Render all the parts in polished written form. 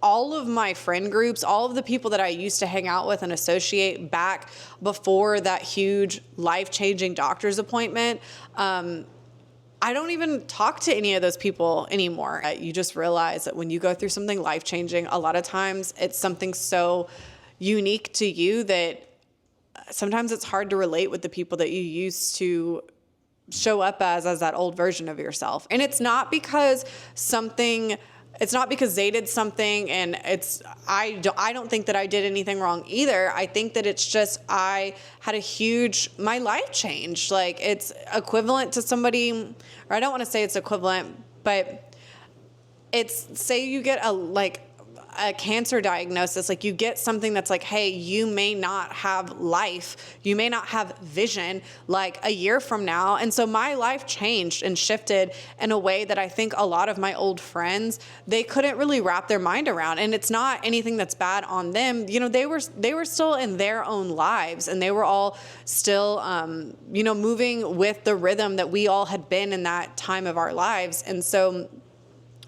all of my friend groups, all of the people that I used to hang out with and associate back before that huge life-changing doctor's appointment, I don't even talk to any of those people anymore. You just realize that when you go through something life-changing, a lot of times it's something so unique to you that sometimes it's hard to relate with the people that you used to show up as that old version of yourself. And it's not because they did something and I don't think that I did anything wrong either. I think that it's just my life changed. Like, it's equivalent to somebody, or I don't want to say it's equivalent, but it's, say you get a cancer diagnosis, like you get something that's like, hey, you may not have life, you may not have vision like a year from now. And so my life changed and shifted in a way that I think a lot of my old friends, they couldn't really wrap their mind around. And it's not anything that's bad on them. You know, they were still in their own lives, and they were all still, moving with the rhythm that we all had been in that time of our lives. And so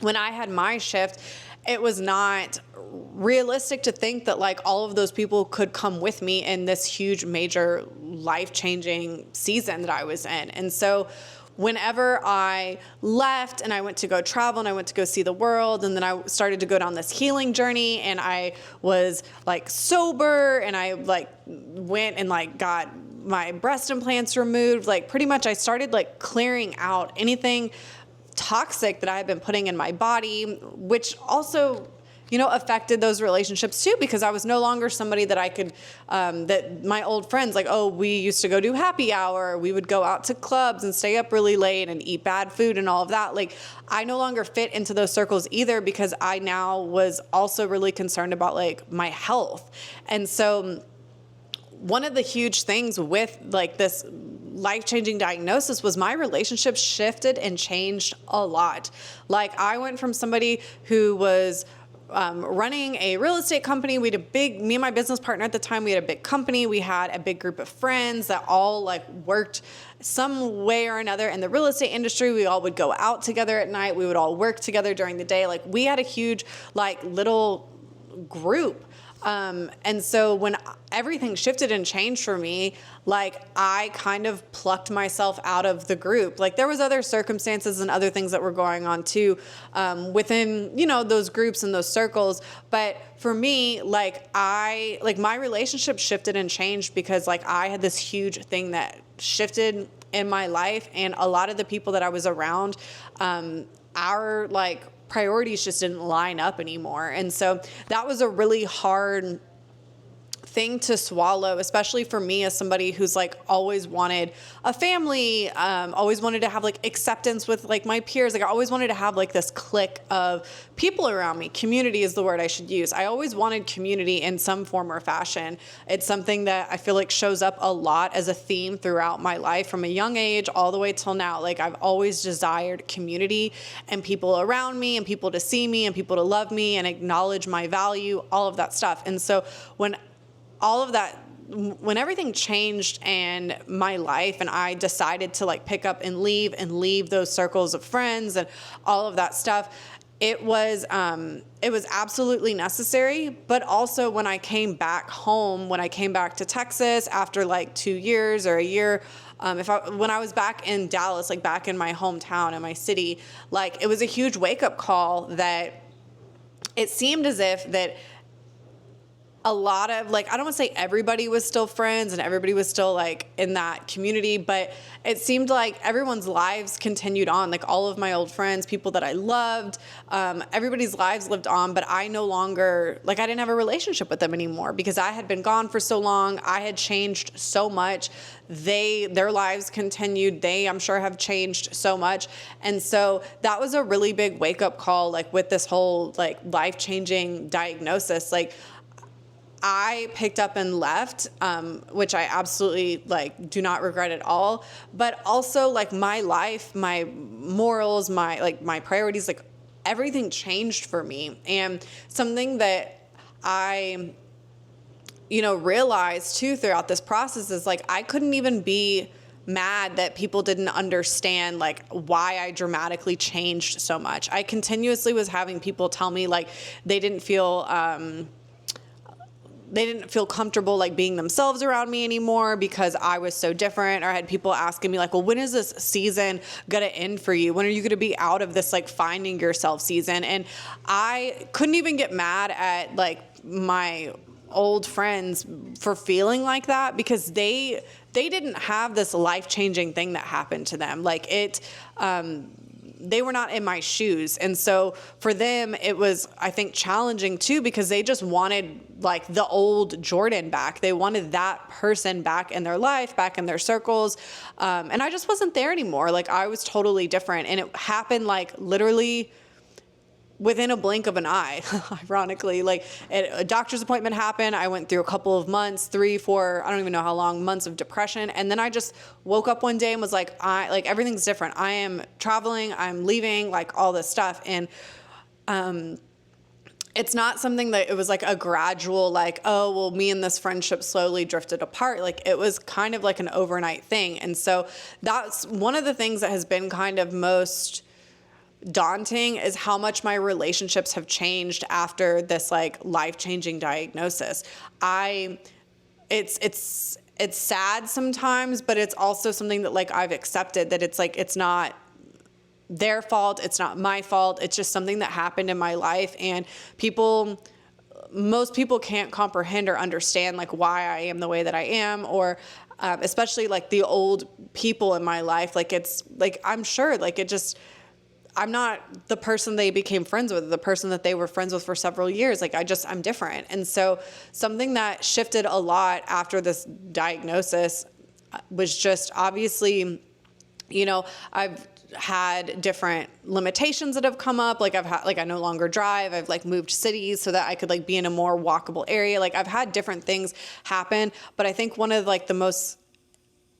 when I had my shift, it was not realistic to think that like all of those people could come with me in this huge, major, life-changing season that I was in. And so whenever I left and I went to go travel and I went to go see the world, and then I started to go down this healing journey, and I was like sober, and I like went and like got my breast implants removed. Like, pretty much I started like clearing out anything toxic that I had been putting in my body, which also, affected those relationships too, because I was no longer somebody that I could, that my old friends, like, oh, we used to go do happy hour. We would go out to clubs and stay up really late and eat bad food and all of that. Like, I no longer fit into those circles either, because I now was also really concerned about like my health. And so one of the huge things with like this life-changing diagnosis was my relationship shifted and changed a lot. Like, I went from somebody who was running a real estate company. Me and my business partner at the time, we had a big company. We had a big group of friends that all like worked some way or another in the real estate industry. We all would go out together at night. We would all work together during the day. Like, we had a huge, like, little group. And so when everything shifted and changed for me, like, I kind of plucked myself out of the group. Like, there was other circumstances and other things that were going on too, within, those groups and those circles. But for me, my relationship shifted and changed because like I had this huge thing that shifted in my life, and a lot of the people that I was around, our like priorities just didn't line up anymore. And so that was a really hard thing to swallow, especially for me as somebody who's like always wanted a family, always wanted to have like acceptance with like my peers. Like, I always wanted to have like this clique of people around me. Community is the word I should use. I always wanted community in some form or fashion. It's something that I feel like shows up a lot as a theme throughout my life from a young age all the way till now. Like, I've always desired community and people around me and people to see me and people to love me and acknowledge my value, all of that stuff. And so when everything changed in my life and I decided to like pick up and leave those circles of friends and all of that stuff, it was absolutely necessary. But also when I came back home, when I came back to Texas after like 2 years or a year, when I was back in Dallas, like back in my hometown in my city, like, it was a huge wake up call that it seemed as if that a lot of, like, I don't want to say everybody was still friends and everybody was still like in that community, but it seemed like everyone's lives continued on. Like, all of my old friends, people that I loved, everybody's lives lived on, but I no longer, like, I didn't have a relationship with them anymore because I had been gone for so long. I had changed so much. Their lives continued. They, I'm sure, have changed so much. And so that was a really big wake up call, like, with this whole like life-changing diagnosis. Like, I picked up and left, which I absolutely like do not regret at all. But also like my life, my morals, my priorities, like everything changed for me. And something that I, realized too throughout this process is like I couldn't even be mad that people didn't understand like why I dramatically changed so much. I continuously was having people tell me like they didn't feel comfortable like being themselves around me anymore because I was so different. Or I had people asking me like, well, when is this season gonna end for you? When are you gonna be out of this like finding yourself season? And I couldn't even get mad at like my old friends for feeling like that, because they didn't have this life-changing thing that happened to them. Like they were not in my shoes. And so for them, it was, I think, challenging too, because they just wanted like the old Jordan back. They wanted that person back in their life, back in their circles. And I just wasn't there anymore. Like I was totally different. And it happened like literally within a blink of an eye, ironically. Like a doctor's appointment happened. I went through a couple of months, 3, 4, I don't even know how long, months of depression. And then I just woke up one day and was like, everything's different. I am traveling, I'm leaving, like all this stuff. And it's not something that it was like a gradual, like, oh, well, me and this friendship slowly drifted apart. Like it was kind of like an overnight thing. And so that's one of the things that has been kind of most daunting, is how much my relationships have changed after this like life-changing diagnosis. It's sad sometimes, but it's also something that like I've accepted, that it's like, it's not their fault. It's not my fault. It's just something that happened in my life. And most people can't comprehend or understand like why I am the way that I am, or especially like the old people in my life. Like it's like, I'm sure like it just, I'm not the person they became friends with, the person that they were friends with for several years. Like I'm different. And so something that shifted a lot after this diagnosis was just obviously, you know, I've had different limitations that have come up. Like I no longer drive. I've like moved cities so that I could like be in a more walkable area. Like I've had different things happen, but I think one of like the most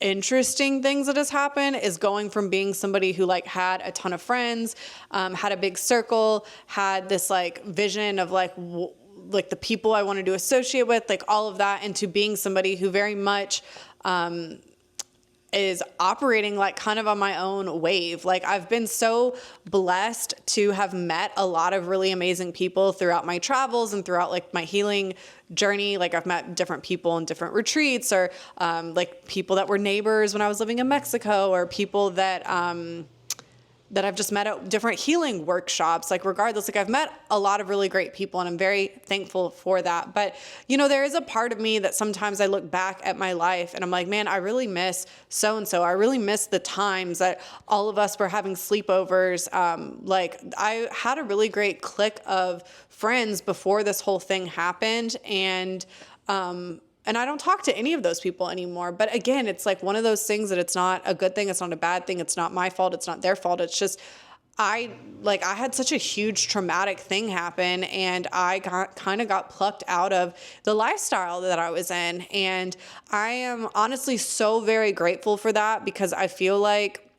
interesting things that has happened is going from being somebody who like had a ton of friends, had a big circle, had this like vision of like the people I wanted to associate with, like all of that, into being somebody who very much is operating like kind of on my own wave. Like I've been so blessed to have met a lot of really amazing people throughout my travels and throughout like my healing journey. Like I've met different people in different retreats, or like people that were neighbors when I was living in Mexico, or people that I've just met at different healing workshops. Like regardless, like I've met a lot of really great people, and I'm very thankful for that. But, you know, there is a part of me that sometimes I look back at my life and I'm like, man, I really miss so-and-so. I really miss the times that all of us were having sleepovers. Like I had a really great clique of friends before this whole thing happened. And I don't talk to any of those people anymore. But again, it's like one of those things that it's not a good thing. It's not a bad thing. It's not my fault. It's not their fault. It's just, I had such a huge traumatic thing happen, and I got plucked out of the lifestyle that I was in. And I am honestly so very grateful for that, because I feel like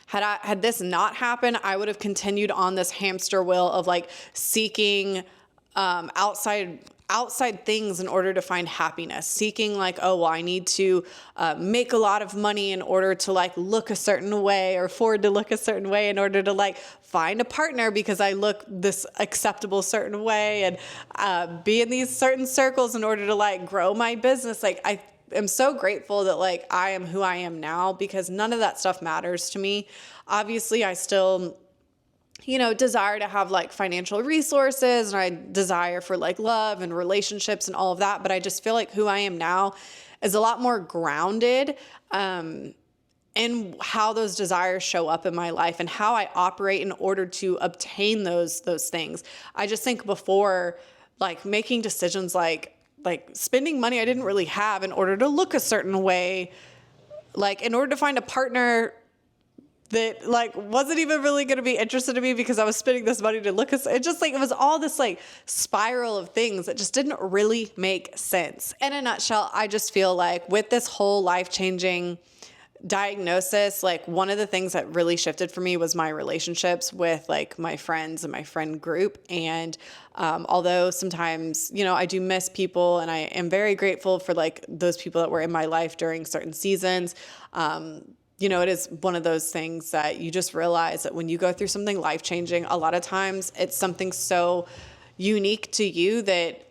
had this not happened, I would have continued on this hamster wheel of like seeking outside things in order to find happiness, seeking like, oh, well, I need to make a lot of money in order to like look a certain way, or afford to look a certain way in order to like find a partner because I look this acceptable certain way, and be in these certain circles in order to like grow my business. Like I am so grateful that like I am who I am now, because none of that stuff matters to me. Obviously, I still, you know, desire to have like financial resources, and I desire for like love and relationships and all of that. But I just feel like who I am now is a lot more grounded in how those desires show up in my life and how I operate in order to obtain those things. I just think before, like making decisions like spending money I didn't really have in order to look a certain way, like in order to find a partner that like wasn't even really going to be interested in me because I was spending this money to look at it. Just like, it was all this like spiral of things that just didn't really make sense. In a nutshell, I just feel like with this whole life-changing diagnosis, like one of the things that really shifted for me was my relationships with like my friends and my friend group. And although sometimes, you know, I do miss people and I am very grateful for like those people that were in my life during certain seasons, you know, it is one of those things that you just realize that when you go through something life-changing, a lot of times it's something so unique to you that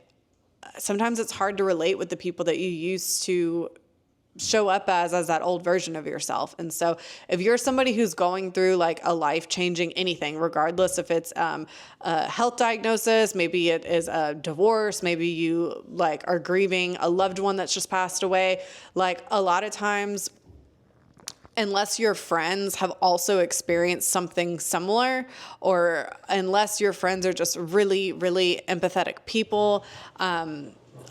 sometimes it's hard to relate with the people that you used to show up as that old version of yourself. And so if you're somebody who's going through like a life-changing anything, regardless if it's a health diagnosis, maybe it is a divorce, maybe you like are grieving a loved one that's just passed away, like a lot of times, unless your friends have also experienced something similar, or unless your friends are just really, really empathetic people,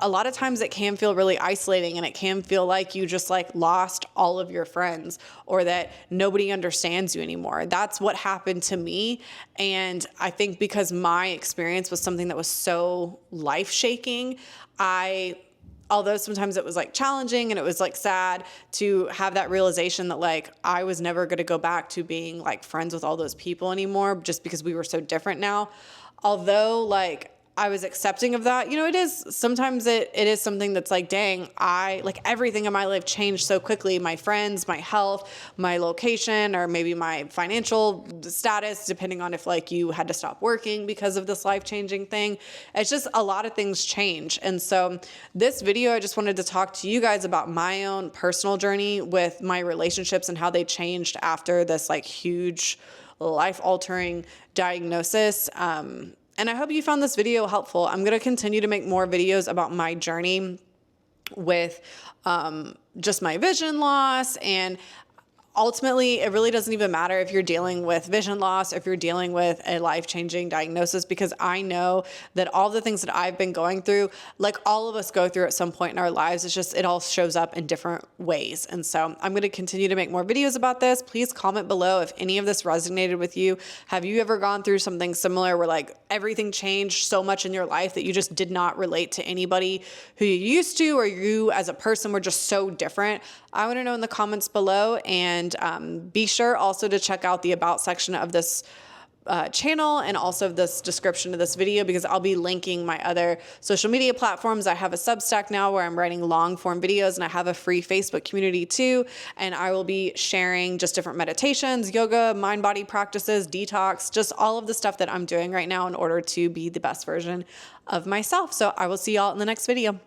a lot of times it can feel really isolating, and it can feel like you just like lost all of your friends, or that nobody understands you anymore. That's what happened to me. And I think because my experience was something that was so life-shaking, although sometimes it was like challenging and it was like sad to have that realization that like I was never going to go back to being like friends with all those people anymore, just because we were so different now. Although like I was accepting of that, you know, sometimes it is something that's like, dang, like everything in my life changed so quickly. My friends, my health, my location, or maybe my financial status, depending on if like you had to stop working because of this life-changing thing. It's just a lot of things change. And so this video, I just wanted to talk to you guys about my own personal journey with my relationships and how they changed after this like huge life-altering diagnosis. And I hope you found this video helpful. I'm going to continue to make more videos about my journey with just my vision loss. And ultimately, it really doesn't even matter if you're dealing with vision loss, if you're dealing with a life-changing diagnosis, because I know that all the things that I've been going through, like all of us go through at some point in our lives, it's just, it all shows up in different ways. And so I'm going to continue to make more videos about this. Please comment below if any of this resonated with you. Have you ever gone through something similar where like everything changed so much in your life that you just did not relate to anybody who you used to, or you as a person were just so different? I want to know in the comments below. And be sure also to check out the about section of this channel and also this description of this video, because I'll be linking my other social media platforms. I have a Substack now where I'm writing long form videos, and I have a free Facebook community too. And I will be sharing just different meditations, yoga, mind body practices, detox, just all of the stuff that I'm doing right now in order to be the best version of myself. So I will see y'all in the next video.